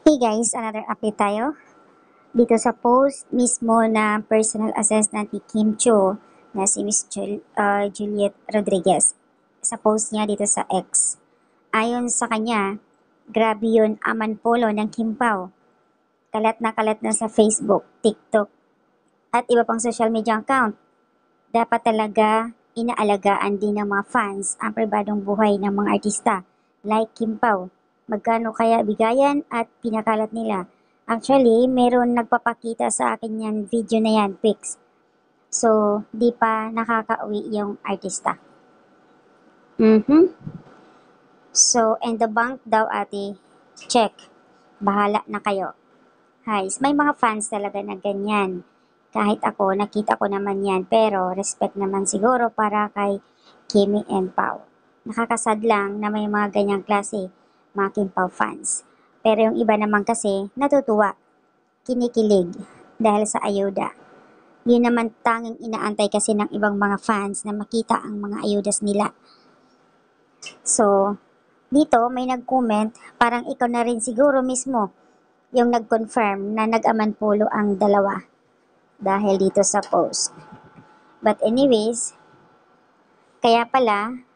Hey guys, another update tayo. Dito sa post mismo na personal assistant ni Kim Cho na si Juliet Rodriguez. Sa post niya dito sa X. Ayon sa kanya, grabe yun aman polo ng Kim Pao. Kalat na sa Facebook, TikTok, at iba pang social media account. Dapat talaga inaalagaan din ng mga fans ang pribadong buhay ng mga artista like Kim Pao. Magkano kaya bigayan at pinakalat nila. Actually, meron nagpapakita sa akin yan video na yan, pics. So, di pa nakakauwi yung artista. So, and the bank daw ate, check. Bahala na kayo. Guys, may mga fans talaga na ganyan. Kahit ako, nakita ko naman yan. Pero, respect naman siguro para kay Kimi and Pao. Nakakasad lang na may mga ganyang klase, mga Kim Pao fans. Pero yung iba naman kasi, natutuwa, kinikilig, dahil sa ayuda. Yun naman tanging inaantay kasi ng ibang mga fans na makita ang mga ayudas nila. So, dito may nag-comment, parang ikaw na rin siguro mismo yung nag-confirm na nag-aman polo ang dalawa dahil dito sa post. But anyways, kaya pala,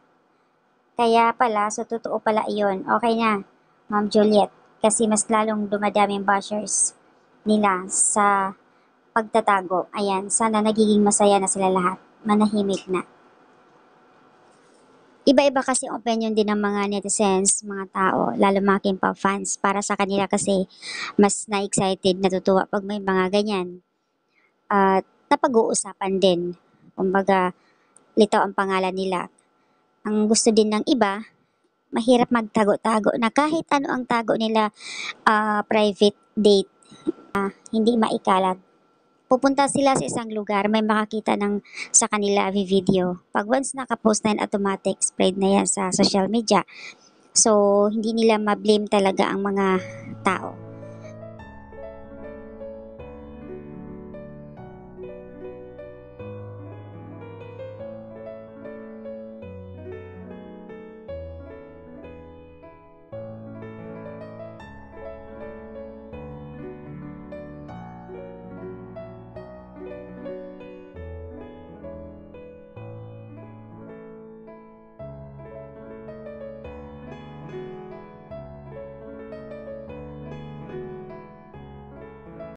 so totoo pala iyon. Okay na, Ma'am Juliet, kasi mas lalong dumadaming bashers nila sa pagtatago. Ayan, sana nagiging masaya na sila lahat. Manahimik na. Iba-iba kasi ang opinion din ng mga netizens, mga tao, lalo mga Kim Pao fans. Para sa kanila kasi mas na-excited, natutuwa pag may mga ganyan. At napag-uusapan din. Kumbaga, litaw ang pangalan nila. Ang gusto din ng iba, mahirap magtago-tago na kahit ano ang tago nila, private date, hindi maikalat. Pupunta sila sa isang lugar, may makakita ng sa kanila video. Pag once nakapost na yan, automatic spread na yan sa social media. So, hindi nila ma-blame talaga ang mga tao.